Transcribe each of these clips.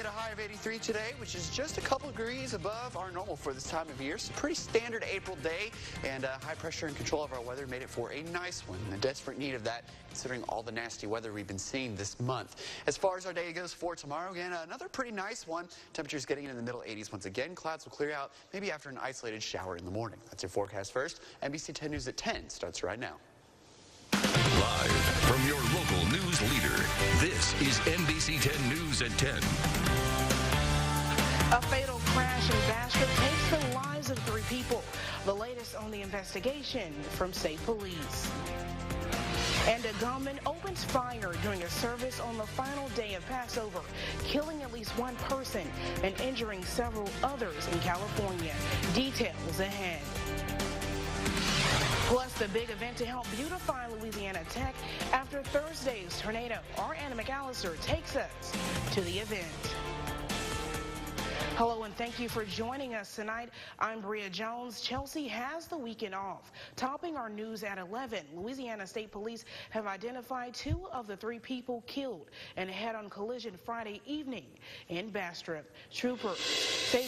hit a high of 83 today, which is just a couple degrees above our normal for this time of year. It's a pretty standard April day, and high pressure and control of our weather made it for a nice one. In desperate need of that, considering all the nasty weather we've been seeing this month. As far as our day goes for tomorrow, again, another pretty nice one. Temperatures getting into the middle 80s once again. Clouds will clear out, maybe after an isolated shower in the morning. That's your forecast first. NBC 10 News at 10 starts right now. Live from your local news leader, this is NBC 10 News at 10. A fatal crash in Bastrop takes the lives of 3 people. The latest on the investigation from state police. And a gunman opens fire during a service on the final day of Passover, killing at least 1 person and injuring several others in California. Details ahead. Plus, the big event to help beautify Louisiana Tech after Thursday's tornado. Our Anna McAllister takes us to the event. Hello and thank you for joining us tonight. I'm Bria Jones. Chelsea has the weekend off. Topping our news at 11, Louisiana State Police have identified 2 of the 3 people killed in a head-on collision Friday evening in Bastrop. Troopers say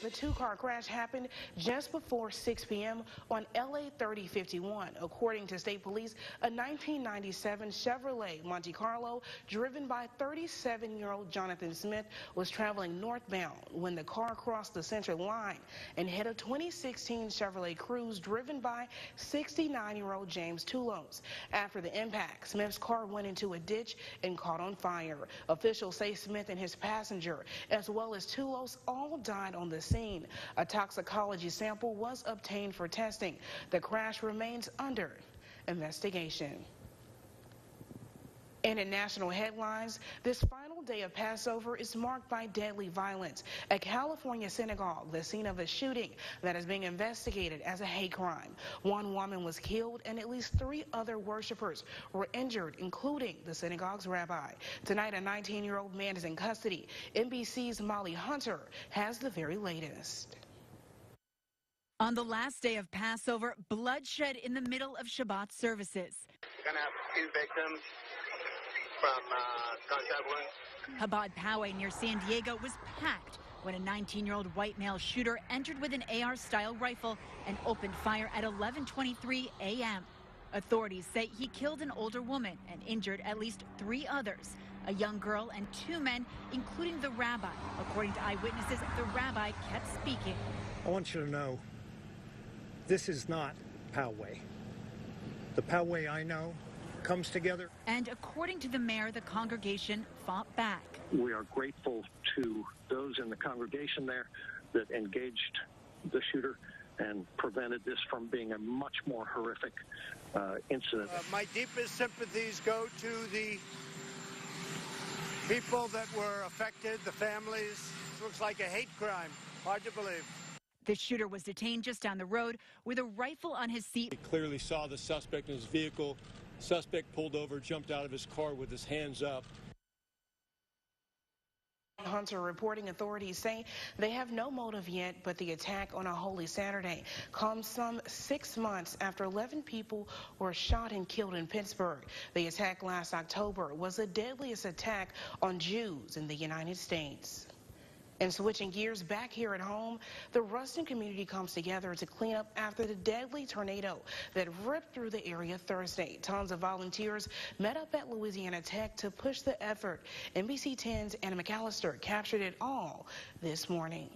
the 2-car crash happened just before 6 p.m. on LA 3051. According to state police, a 1997 Chevrolet Monte Carlo driven by 37-year-old Jonathan Smith was traveling northbound when the car crossed the center line and hit a 2016 Chevrolet Cruze driven by 69-year-old James Toulos. After the impact, Smith's car went into a ditch and caught on fire. Officials say Smith and his passenger, as well as Toulos, all died on the scene. A toxicology sample was obtained for testing. The crash remains under investigation. And in national headlines, this final day of Passover is marked by deadly violence. A California synagogue, the scene of a shooting that is being investigated as a hate crime. 1 woman was killed and at least 3 other worshipers were injured, including the synagogue's rabbi. Tonight, a 19-year-old man is in custody. NBC's Molly Hunter has the very latest. On the last day of Passover, bloodshed in the middle of Shabbat services. Gonna have 2 victims from gunshot wounds. Chabad Poway near San Diego was packed when a 19-year-old white male shooter entered with an AR-style rifle and opened fire at 11:23 a.m. Authorities say he killed an older woman and injured at least 3 others, a young girl and 2 men, including the rabbi. According to eyewitnesses, the rabbi kept speaking. I want you to know, this is not Poway. The Poway I know comes together. And according to the mayor, the congregation fought back. We are grateful to those in the congregation there that engaged the shooter and prevented this from being a much more horrific incident. My deepest sympathies go to the people that were affected, the families. It looks like a hate crime. Hard to believe. The shooter was detained just down the road with a rifle on his seat. He clearly saw the suspect in his vehicle. Suspect pulled over, jumped out of his car with his hands up. Hunter reporting authorities say they have no motive yet, but the attack on a Holy Saturday comes some 6 months after 11 people were shot and killed in Pittsburgh. The attack last October was the deadliest attack on Jews in the United States. And switching gears back here at home, the Ruston community comes together to clean up after the deadly tornado that ripped through the area Thursday. Tons of volunteers met up at Louisiana Tech to push the effort. NBC 10's Anna McAllister captured it all this morning.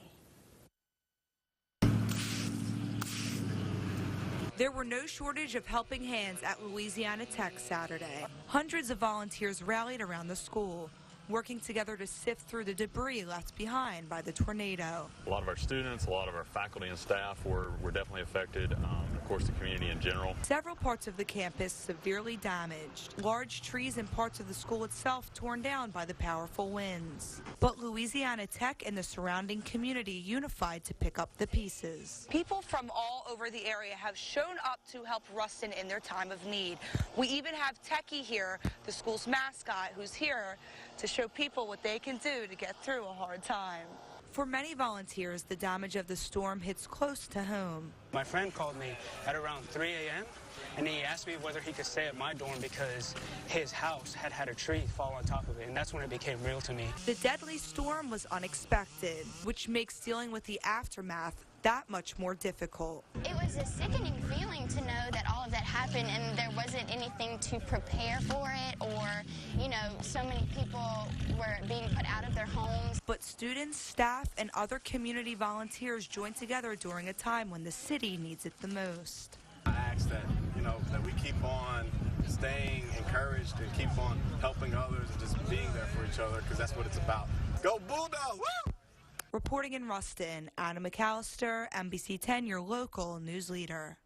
There were no shortage of helping hands at Louisiana Tech Saturday. Hundreds of volunteers rallied around the school, working together to sift through the debris left behind by the tornado. A lot of our students, a lot of our faculty and staff were definitely affected, and of course the community in general. Several parts of the campus severely damaged. Large trees and parts of the school itself torn down by the powerful winds. But Louisiana Tech and the surrounding community unified to pick up the pieces. People from all over the area have shown up to help Ruston in their time of need. We even have Techie here, the school's mascot, who's here to show people what they can do to get through a hard time. For many volunteers, the damage of the storm hits close to home. My friend called me at around 3 a.m. and he asked me whether he could stay at my dorm because his house had a tree fall on top of it, and that's when it became real to me. The deadly storm was unexpected, which makes dealing with the aftermath that much more difficult. It was a sickening feeling to know that all of that happened and there wasn't anything to prepare for it, or, you know, so many people were being put out of their homes. But students, staff, and other community volunteers joined together during a time when the city needs it the most. I ask that, that we keep on staying encouraged and keep on helping others and just being there for each other, because that's what it's about. Go Bulldogs! Woo! Reporting in Ruston, Anna McAllister, NBC 10, your local news leader.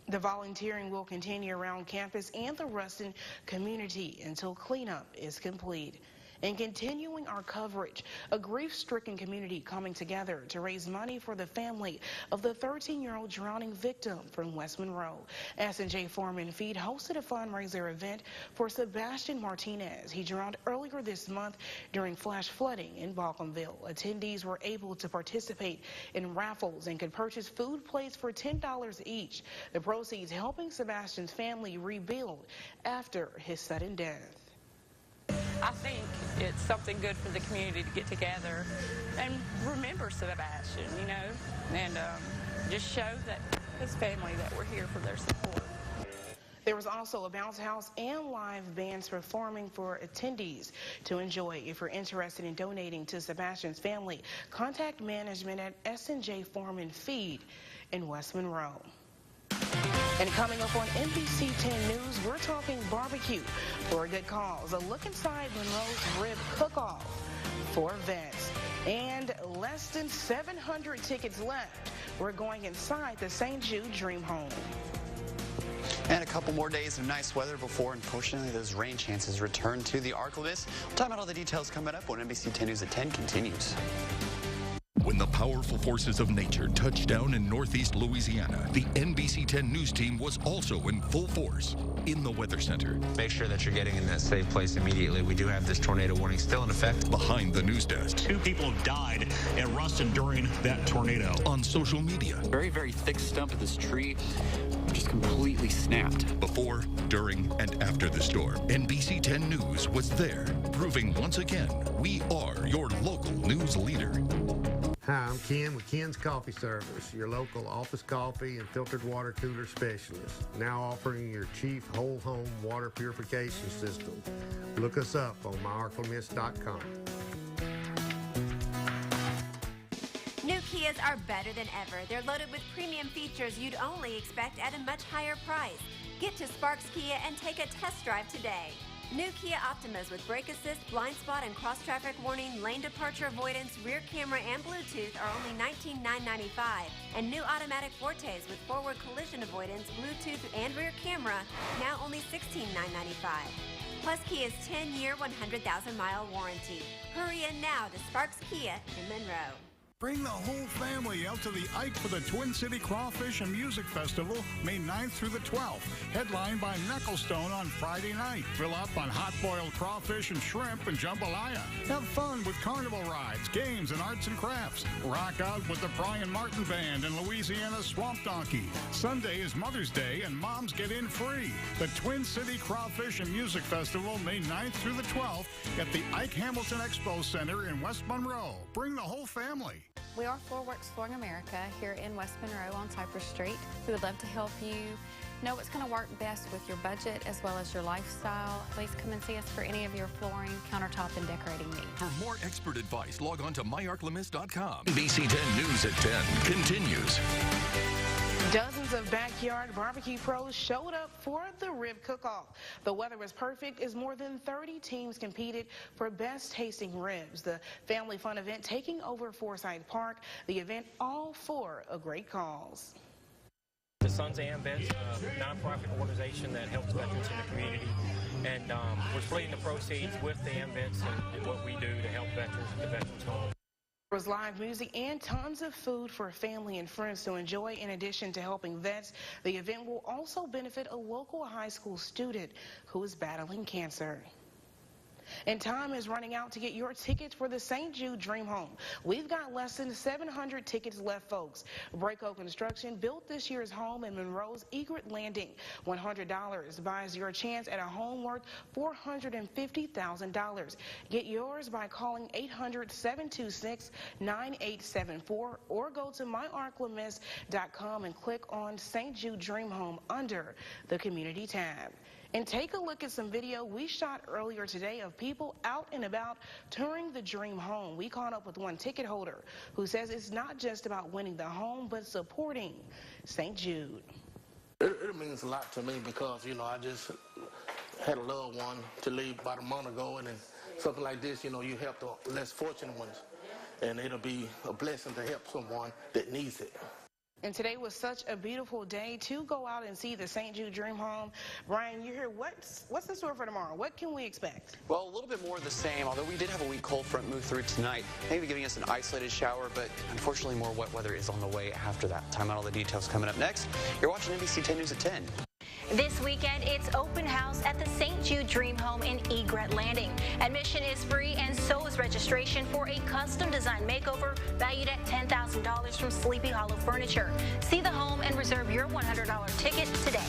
The volunteering will continue around campus and the Ruston community until cleanup is complete. And continuing our coverage, a grief-stricken community coming together to raise money for the family of the 13-year-old drowning victim from West Monroe. S&J Foreman Feed hosted a fundraiser event for Sebastian Martinez. He drowned earlier this month during flash flooding in Balcomville. Attendees were able to participate in raffles and could purchase food plates for $10 each. The proceeds helping Sebastian's family rebuild after his sudden death. I think it's something good for the community to get together and remember Sebastian, and just show that his family that we're here for their support. There was also a bounce house and live bands performing for attendees to enjoy. If you're interested in donating to Sebastian's family, contact management at S&J Foreman Feed in West Monroe. And coming up on NBC 10 News, we're talking barbecue for a good cause. A look inside Monroe's Rib Cook-Off for vets. And less than 700 tickets left. We're going inside the St. Jude Dream Home. And a couple more days of nice weather before, unfortunately, those rain chances return to the ArkLaMiss. We'll talk about all the details coming up when NBC 10 News at 10 continues. When the powerful forces of nature touched down in northeast Louisiana, the NBC 10 News team was also in full force in the Weather Center. Make sure that you're getting in that safe place immediately. We do have this tornado warning still in effect. Behind the news desk. 2 people have died at Ruston during that tornado. On social media. Very, very thick stump of this tree just completely snapped. Before, during, and after the storm, NBC 10 News was there, proving once again we are your local news leader. Hi, I'm Ken with Ken's Coffee Service, your local office coffee and filtered water cooler specialist. Now offering your cheap whole home water purification system. Look us up on myarklamiss.com. New Kias are better than ever. They're loaded with premium features you'd only expect at a much higher price. Get to Sparks Kia and take a test drive today. New Kia Optimas with brake assist, blind spot, and cross-traffic warning, lane departure avoidance, rear camera, and Bluetooth are only $19,995. And new automatic Fortes with forward collision avoidance, Bluetooth, and rear camera, now only $16,995. Plus Kia's 10-year, 100,000-mile warranty. Hurry in now to Sparks Kia in Monroe. Bring the whole family out to the Ike for the Twin City Crawfish and Music Festival, May 9th through the 12th. Headlined by Knucklestone on Friday night. Fill up on hot-boiled crawfish and shrimp and jambalaya. Have fun with carnival rides, games, and arts and crafts. Rock out with the Brian Martin Band and Louisiana's Swamp Donkey. Sunday is Mother's Day and moms get in free. The Twin City Crawfish and Music Festival, May 9th through the 12th at the Ike Hamilton Expo Center in West Monroe. Bring the whole family. We are Floorworks Flooring America here in West Monroe on Cypress Street. We would love to help you know what's going to work best with your budget as well as your lifestyle. Please come and see us for any of your flooring, countertop, and decorating needs. For more expert advice, log on to myarklamiss.com. NBC 10 News at 10 continues. Dozens of backyard barbecue pros showed up for the Rib Cook-Off. The weather was perfect as more than 30 teams competed for best tasting ribs. The family fun event taking over Forsyth Park. The event all for a great cause. The Sons of AMVETS, a nonprofit organization that helps veterans in the community, and we're splitting the proceeds with the AMVETS and what we do to help veterans at the Veterans Home. There was live music and tons of food for family and friends to enjoy. In addition to helping vets, the event will also benefit a local high school student who is battling cancer. And time is running out to get your tickets for the St. Jude Dream Home. We've got less than 700 tickets left, folks. Braco Construction built this year's home in Monroe's Egret Landing. $100 buys your chance at a home worth $450,000. Get yours by calling 800-726-9874 or go to myarclemis.com and click on St. Jude Dream Home under the Community tab. And take a look at some video we shot earlier today of people out and about touring the Dream Home. We caught up with one ticket holder who says it's not just about winning the home, but supporting St. Jude. It means a lot to me because, you know, I just had a loved one to leave about a month ago, and then something like this, you know, you help the less fortunate ones, and it'll be a blessing to help someone that needs it. And today was such a beautiful day to go out and see the St. Jude Dream Home. Brian, you're here. What's in store for tomorrow? What can we expect? Well, a little bit more of the same, although we did have a weak cold front move through tonight, maybe giving us an isolated shower, but unfortunately more wet weather is on the way after that. Time out, all the details coming up next. You're watching NBC 10 News at 10. This weekend, it's open house at the St. Jude Dream Home in Egret Landing. Admission is free, and so is registration for a custom-designed makeover valued at $10,000 from Sleepy Hollow Furniture. See the home and reserve your $100 ticket today.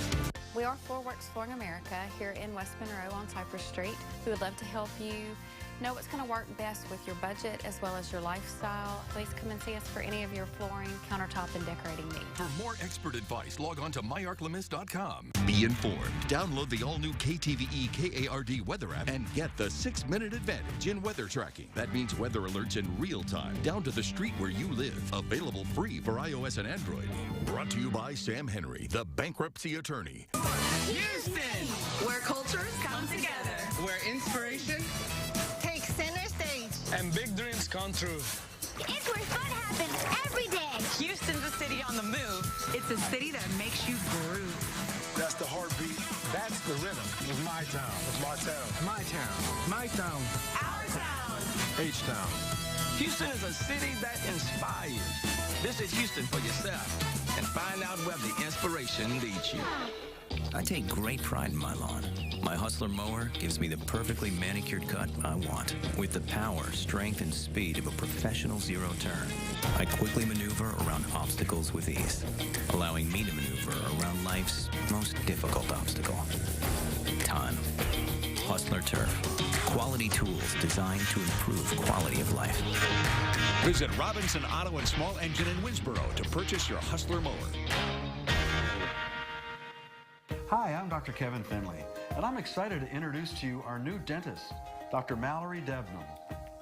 We are Floorworks Flooring America here in West Monroe on Cypress Street. We would love to help you know what's going to work best with your budget as well as your lifestyle. Please come and see us for any of your flooring, countertop, and decorating needs. For more expert advice, log on to myarclemis.com. Be informed. Download the all-new KTVE KARD weather app and get the 6-minute advantage in weather tracking. That means weather alerts in real time, down to the street where you live. Available free for iOS and Android. Brought to you by Sam Henry, the bankruptcy attorney. Houston, where cultures come together. Where inspiration takes center stage. And big dreams come true. It's where fun happens every day. Houston's a city on the move. It's a city that makes you groove. That's the heartbeat. That's the rhythm of my town. Of my town. My town. My town. Our town. H-Town. Houston is a city that inspires. Visit Houston for yourself and find out where the inspiration leads you. I take great pride in my lawn. My Hustler mower gives me the perfectly manicured cut I want, with the power, strength, and speed of a professional zero turn. I quickly maneuver around obstacles with ease, allowing me to maneuver around life's most difficult obstacle. Time. Hustler Turf. Quality tools designed to improve quality of life. Visit Robinson Auto and Small Engine in Winsboro to purchase your Hustler mower. Hi, I'm Dr. Kevin Finley, and I'm excited to introduce to you our new dentist, Dr. Mallory Devnam.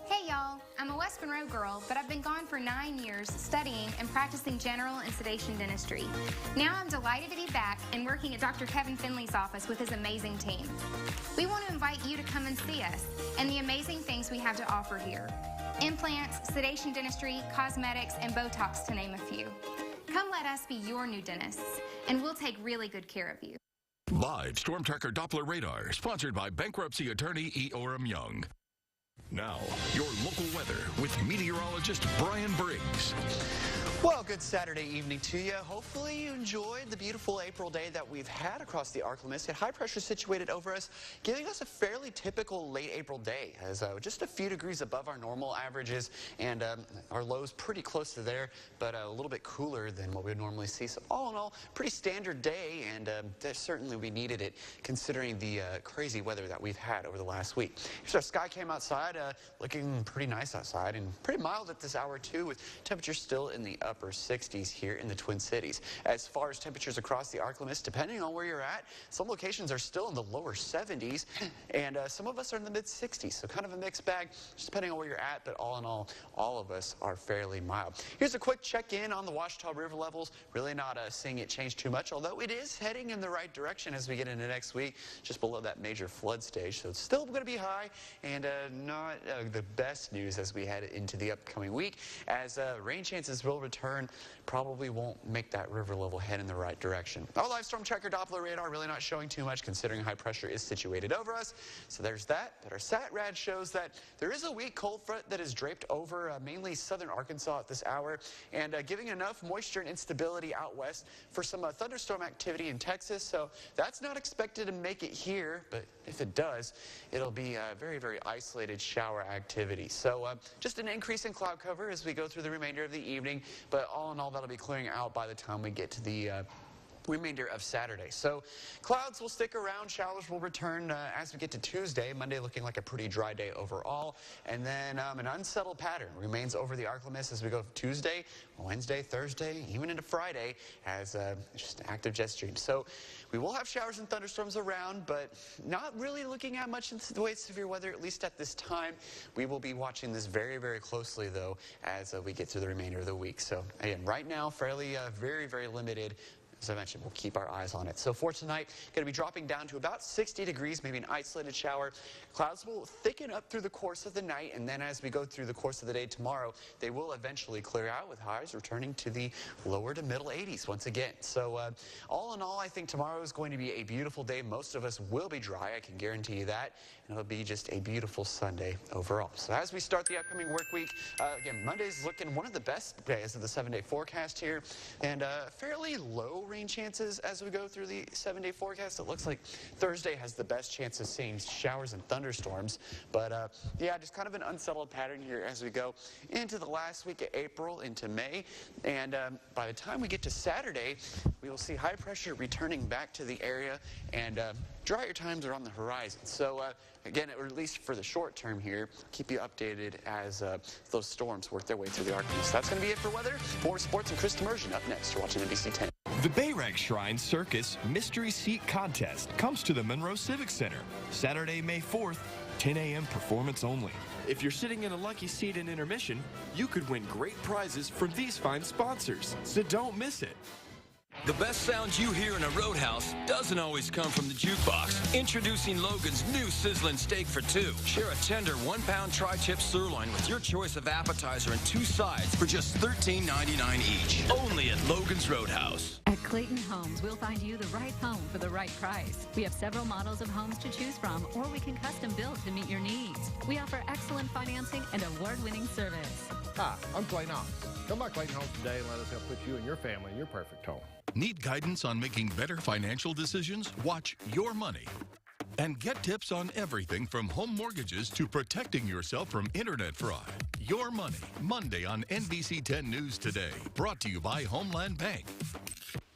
Hey y'all, I'm a West Monroe girl, but I've been gone for 9 years studying and practicing general and sedation dentistry. Now I'm delighted to be back and working at Dr. Kevin Finley's office with his amazing team. We want to invite you to come and see us and the amazing things we have to offer here. Implants, sedation dentistry, cosmetics, and Botox to name a few. Come let us be your new dentists, and we'll take really good care of you. Live Storm Tracker Doppler radar, sponsored by bankruptcy attorney E. Orem Young. Now, your local weather with meteorologist Brian Briggs. Well, good Saturday evening to you. Hopefully you enjoyed the beautiful April day that we've had across the ArkLaMiss. High pressure situated over us, giving us a fairly typical late April day, as just a few degrees above our normal averages, and our lows pretty close to there, but a little bit cooler than what we would normally see. So all in all, pretty standard day, and certainly we needed it considering the crazy weather that we've had over the last week. So our sky came outside, looking pretty nice outside, and pretty mild at this hour too, with temperatures still in the upper 60s here in the Twin Cities. As far as temperatures across the ArkLaMiss, depending on where you're at, some locations are still in the lower 70s, and some of us are in the mid 60s, so kind of a mixed bag, just depending on where you're at, but all in all of us are fairly mild. Here's a quick check-in on the Ouachita River levels. Really not seeing it change too much, although it is heading in the right direction as we get into next week, just below that major flood stage, so it's still going to be high, and not the best news as we head into the upcoming week, as rain chances will return return probably won't make that river level head in the right direction. Our live storm tracker Doppler radar really not showing too much considering high pressure is situated over us. So there's that. But our SAT-RAD shows that there is a weak cold front that is draped over mainly southern Arkansas at this hour and giving enough moisture and instability out west for some thunderstorm activity in Texas. So that's not expected to make it here, but if it does, it'll be a very, very isolated shower activity. So just an increase in cloud cover as we go through the remainder of the evening, but all in all, that'll be clearing out by the time we get to the remainder of Saturday. So clouds will stick around, showers will return as we get to Tuesday. Monday looking like a pretty dry day overall, and then an unsettled pattern remains over the ArkLaMiss as we go Tuesday, Wednesday, Thursday, even into Friday as just an active jet stream. So we will have showers and thunderstorms around, but not really looking at much in the way of severe weather, at least at this time. We will be watching this very, very closely, though, as we get through the remainder of the week. So again, right now, fairly very, very limited. As I mentioned, we'll keep our eyes on it. So for tonight, going to be dropping down to about 60 degrees, maybe an isolated shower. Clouds will thicken up through the course of the night, and then as we go through the course of the day tomorrow, they will eventually clear out with highs returning to the lower to middle 80s once again. So all in all, I think tomorrow is going to be a beautiful day. Most of us will be dry, I can guarantee you that, and it'll be just a beautiful Sunday overall. So as we start the upcoming work week, again, Monday's looking one of the best days of the 7-day forecast here, and fairly low rain chances as we go through the 7-day forecast. It looks like Thursday has the best chance of seeing showers and thunderstorms, but yeah, just kind of an unsettled pattern here as we go into the last week of April into May, and by the time we get to Saturday, we will see high pressure returning back to the area, and drier times are on the horizon. So again, or at least for the short term here, keep you updated as those storms work their way through the ArkLaMiss. So that's going to be it for weather. More sports and Chris Immersion up next. You're watching NBC 10. The Bayrag Shrine Circus Mystery Seat Contest comes to the Monroe Civic Center Saturday, May 4th, 10 a.m. performance only. If you're sitting in a lucky seat in intermission, you could win great prizes from these fine sponsors, so don't miss it. The best sound you hear in a roadhouse doesn't always come from the jukebox. Introducing Logan's new sizzling steak for two. Share a tender 1-pound tri-tip sirloin with your choice of appetizer and 2 sides for just $13.99 each. Only at Logan's Roadhouse. At Clayton Homes, we'll find you the right home for the right price. We have several models of homes to choose from, or we can custom build to meet your needs. We offer excellent financing and award-winning service. Hi, I'm Clay Knox. Come by Clayton Homes today and let us help put you and your family in your perfect home. Need guidance on making better financial decisions? Watch Your Money. And get tips on everything from home mortgages to protecting yourself from internet fraud. Your Money, Monday on NBC 10 News Today. Brought to you by Homeland Bank.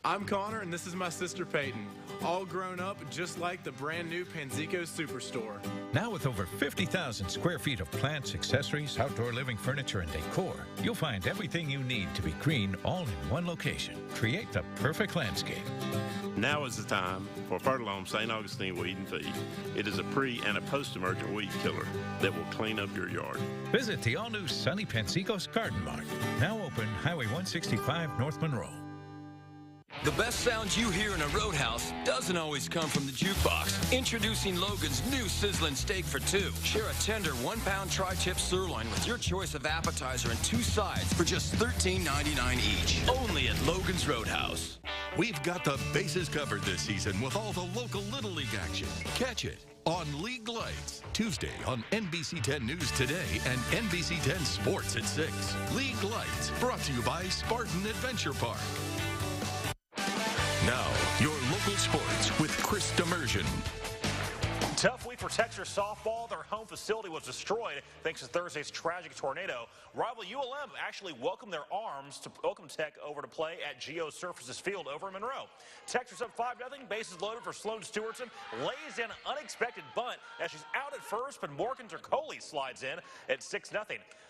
I'm Connor, and this is my sister Peyton. All grown up just like the brand new Panzico Superstore. Now with over 50,000 square feet of plants, accessories, outdoor living furniture, and decor, you'll find everything you need to be green all in one location. Create the perfect landscape. Now is the time for Fertilome St. Augustine Weed and Feed. It is a pre- and a post-emergent weed killer that will clean up your yard. Visit the all-new Sunny Panzicos Garden Mart. Now open Highway 165 North Monroe. The best sound you hear in a roadhouse doesn't always come from the jukebox. Introducing Logan's new sizzling steak for two. Share a tender 1-pound tri-tip sirloin with your choice of appetizer and 2 sides for just $13.99 each. Only at Logan's Roadhouse. We've got the bases covered this season with all the local Little League action. Catch it on League Lights, Tuesday on NBC 10 News Today and NBC 10 Sports at 6. League Lights, brought to you by Spartan Adventure Park. Now, your local sports with Chris Immersion. Tough week for Texas softball. Their home facility was destroyed thanks to Thursday's tragic tornado. Rival ULM actually welcomed their arms to welcome Tech over to play at Geo Surfaces Field over in Monroe. Texas up 5-0. Bases loaded for Sloan Stewartson. Lays in an unexpected bunt as she's out at first, but Morgan Tercoli slides in at 6-0.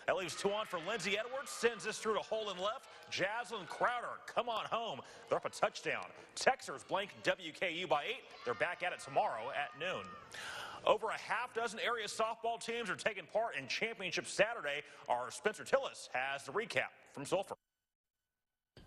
That leaves 2 on for Lindsay Edwards. Sends this through to hole in left. Jaslyn Crowder, come on home. They're up a touchdown. Texers blank WKU by 8. They're back at it tomorrow at noon. Over a half-dozen area softball teams are taking part in Championship Saturday. Our Spencer Tillis has the recap from Sulphur.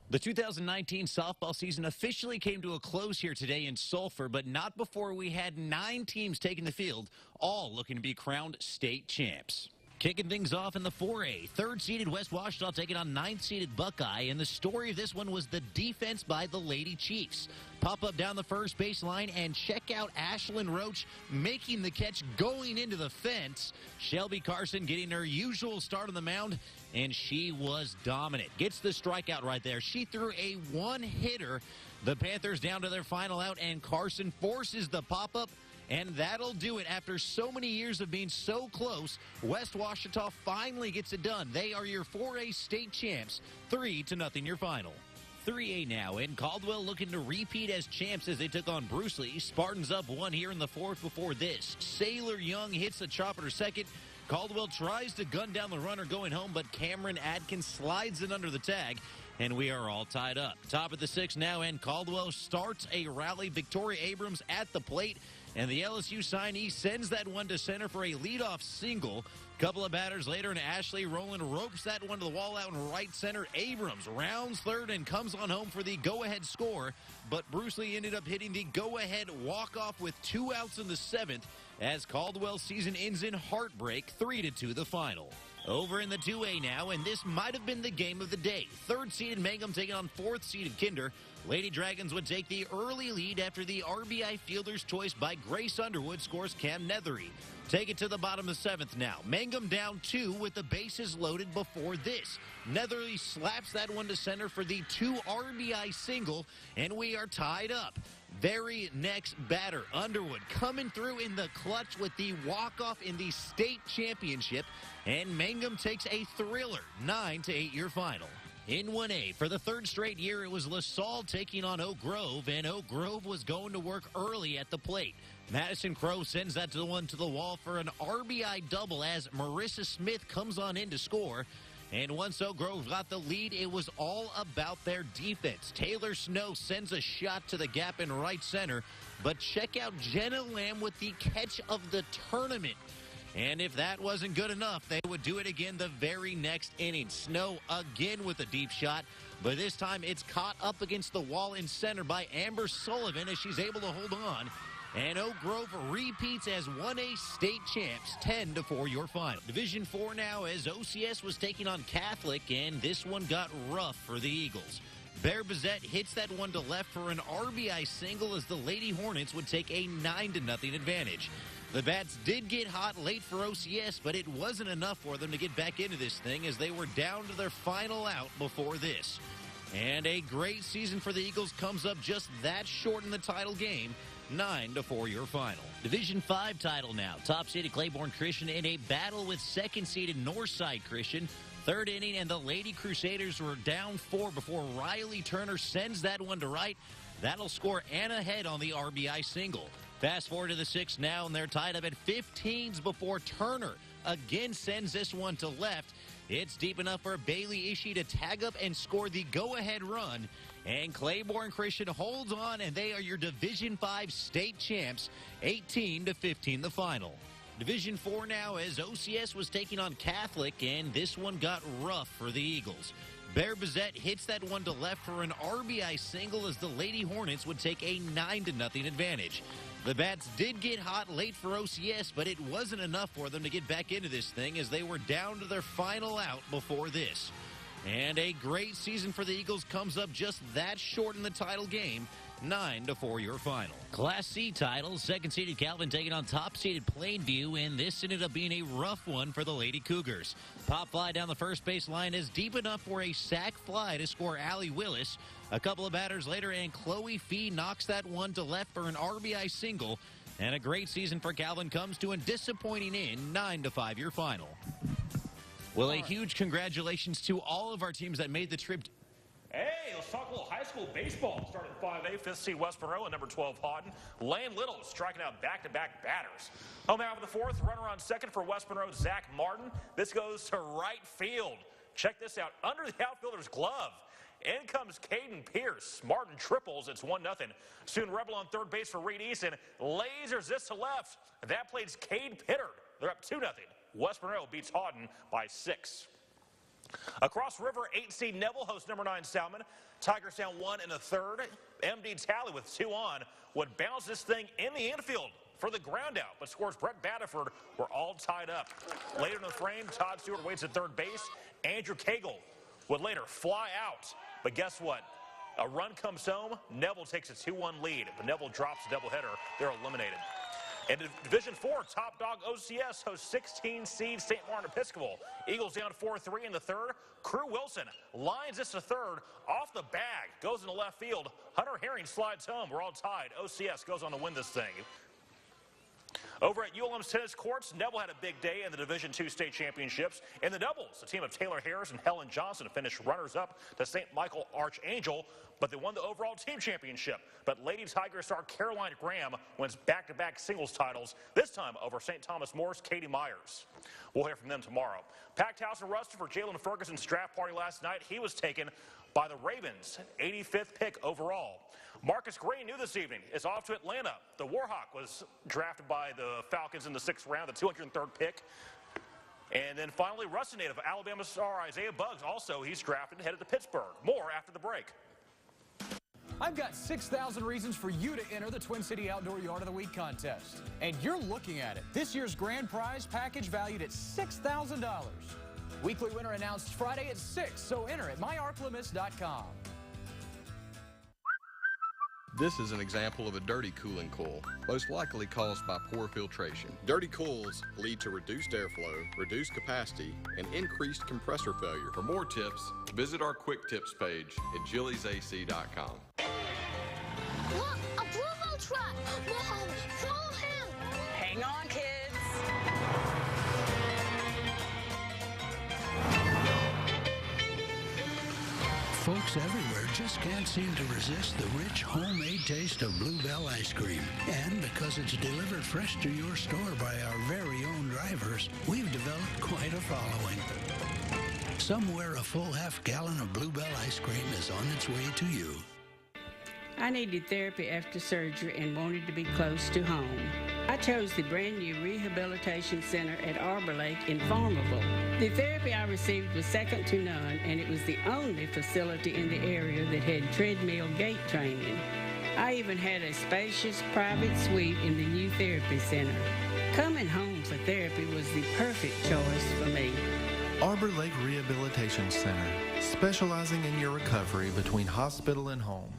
The 2019 softball season officially came to a close here today in Sulphur, but not before we had 9 teams taking the field, all looking to be crowned state champs. Kicking things off in the 4A, third-seeded West Ouachita taking on ninth-seeded Buckeye, and the story of this one was the defense by the Lady Chiefs. Pop up down the first baseline and check out Ashlyn Roach making the catch going into the fence. Shelby Carson getting her usual start on the mound, and she was dominant. Gets the strikeout right there. She threw a one-hitter. The Panthers down to their final out, and Carson forces the pop-up. And that'll do it. After so many years of being so close, West Ouachita finally gets it done. They are your 4A state champs. 3-0 your final. 3A now, and Caldwell looking to repeat as champs as they took on Bruce Lee. Spartans up 1 here in the 4th before this. Sailor Young hits the chopper to second. Caldwell tries to gun down the runner going home, but Cameron Adkins slides it under the tag, and we are all tied up. Top of the 6th now, and Caldwell starts a rally. Victoria Abrams at the plate. And the LSU signee sends that one to center for a leadoff single. Couple of batters later, and Ashley Rowland ropes that one to the wall out in right center. Abrams rounds third and comes on home for the go-ahead score. But Bruce Lee ended up hitting the go-ahead walk-off with 2 outs in the 7th as Caldwell's season ends in heartbreak, 3-2 the final. Over in the 2A now, and this might have been the game of the day. Third-seeded Mangum taking on fourth-seeded Kinder. Lady Dragons would take the early lead after the RBI Fielder's Choice by Grace Underwood scores Cam Nethery. Take it to the bottom of the 7th now. Mangum down 2 with the bases loaded before this. Nethery slaps that one to center for the 2 RBI single, and we are tied up. Very next batter, Underwood, coming through in the clutch with the walk-off in the state championship, and Mangum takes a thriller, 9-8 your final. In 1A, for the 3rd straight year, it was LaSalle taking on Oak Grove, and Oak Grove was going to work early at the plate. Madison Crowe sends that to the wall for an RBI double as Marissa Smith comes on in to score. And once Oak Grove got the lead, it was all about their defense. Taylor Snow sends a shot to the gap in right center, but check out Jenna Lamb with the catch of the tournament. And if that wasn't good enough, they would do it again the very next inning. Snow again with a deep shot, but this time it's caught up against the wall in center by Amber Sullivan as she's able to hold on. And Oak Grove repeats as 1A state champs, 10-4 your final. Division 4 now as OCS was taking on Catholic, and this one got rough for the Eagles. Bear Bazette hits that one to left for an RBI single as the Lady Hornets would take a 9-0 advantage. The Bats did get hot late for OCS, but it wasn't enough for them to get back into this thing as they were down to their final out before this. And a great season for the Eagles comes up just that short in the title game, 9-4 your final. Division 5 title now. Top-seeded Claiborne Christian in a battle with second-seeded Northside Christian. Third inning, and the Lady Crusaders were down 4 before Riley Turner sends that one to right. That'll score Anna Head on the RBI single. Fast forward to the 6th now, and they're tied up at 15s before Turner again sends this one to left. It's deep enough for Bailey Ishii to tag up and score the go-ahead run. And Claiborne Christian holds on, and they are your Division 5 state champs, 18-15 the final. Division 4 now as OCS was taking on Catholic, and this one got rough for the Eagles. Bear Bazette hits that one to left for an RBI single as the Lady Hornets would take a 9-0 advantage. The Bats did get hot late for OCS, but it wasn't enough for them to get back into this thing as they were down to their final out before this. And a great season for the Eagles comes up just that short in the title game, 9-4 your final. Class C title, second-seeded Calvin taking on top-seeded Plainview, and this ended up being a rough one for the Lady Cougars. Pop fly down the first base line is deep enough for a sac fly to score Allie Willis. A couple of batters later, and Chloe Fee knocks that one to left for an RBI single. And a great season for Calvin comes to a disappointing end, 9-5 your final. Well, a huge congratulations to all of our teams that made the trip. Hey, let's talk a little high school baseball. Starting 5A, 5th seed West Monroe and number 12 Houghton. Lane Little striking out back-to-back batters. Home half of the 4th, runner on second for West Monroe, Zach Martin. This goes to right field. Check this out, under the outfielder's glove. In comes Caden Pierce. Martin triples. It's 1-0. Soon Rebel on third base for Reed Easton. Lasers this to left. That plays Cade Pittard. They're up 2-0. West Monroe beats Houghton by 6. Across river, 8 seed Neville hosts number 9 Salmon. Tigers down 1 in the 3rd. MD Talley with 2 on would bounce this thing in the infield. for the ground out, but scores Brett Batterford were all tied up. Later in the frame, Todd Stewart waits at third base. Andrew Cagle would later fly out. But guess what? A run comes home. Neville takes a 2-1 lead, but Neville drops a doubleheader. They're eliminated. And in Division 4, top dog OCS hosts 16 seed St. Martin Episcopal. Eagles down 4-3 in the third. Crew Wilson lines this to third off the bag, goes into left field. Hunter Herring slides home. We're all tied. OCS goes on to win this thing. Over at ULM's tennis courts, Neville had a big day in the Division II state championships. In the doubles, the team of Taylor Harris and Helen Johnson finished runners-up to St. Michael Archangel, but they won the overall team championship. But Lady Tiger star Caroline Graham wins back-to-back singles titles, this time over St. Thomas More's Katie Myers. We'll hear from them tomorrow. Packed house in Ruston for Jalen Ferguson's draft party last night. He was taken by the Ravens, 85th pick overall. Marcus Gray new this evening is off to Atlanta. The Warhawk was drafted by the Falcons in the 6th round, the 203rd pick. And then finally, Ruston native Alabama star Isaiah Buggs, also he's drafted and headed to Pittsburgh. More after the break. I've got 6,000 reasons for you to enter the Twin City Outdoor Yard of the Week contest. And you're looking at it. This year's grand prize package valued at $6,000. Weekly winner announced Friday at 6, so enter at myarclemis.com. This is an example of a dirty cooling coil, most likely caused by poor filtration. Dirty coils lead to reduced airflow, reduced capacity, and increased compressor failure. For more tips, visit our quick tips page at jillysac.com. Look, a Bluebell truck! Mom, follow him! Hang on, kids. Folks everywhere just can't seem to resist the rich homemade taste of Bluebell ice cream. And because it's delivered fresh to your store by our very own drivers, we've developed quite a following. Somewhere a full half-gallon of Bluebell ice cream is on its way to you. I needed therapy after surgery and wanted to be close to home. I chose the brand new Rehabilitation Center at Arbor Lake in Farmerville. The therapy I received was second to none, and it was the only facility in the area that had treadmill gait training. I even had a spacious private suite in the new therapy center. Coming home for therapy was the perfect choice for me. Arbor Lake Rehabilitation Center, specializing in your recovery between hospital and home.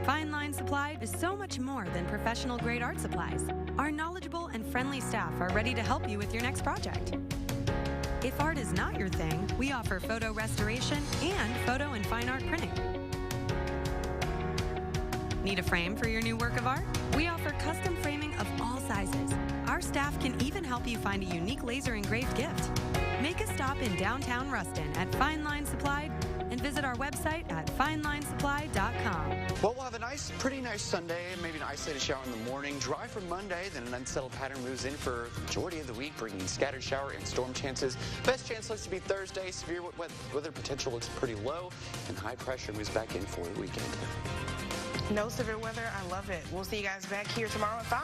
Fine Line Supply is so much more than professional-grade art supplies. Our knowledgeable and friendly staff are ready to help you with your next project. If art is not your thing, we offer photo restoration and photo and fine art printing. Need a frame for your new work of art? We offer custom framing of all sizes. Our staff can even help you find a unique laser engraved gift. Make a stop in downtown Ruston at Fine Line Supply and visit our website at finelinesupply.com. Well, we'll have a pretty nice Sunday, maybe an isolated shower in the morning. Dry for Monday, then an unsettled pattern moves in for the majority of the week, bringing scattered shower and storm chances. Best chance looks to be Thursday. Severe weather potential looks pretty low, and high pressure moves back in for the weekend. No severe weather. I love it. We'll see you guys back here tomorrow at 5.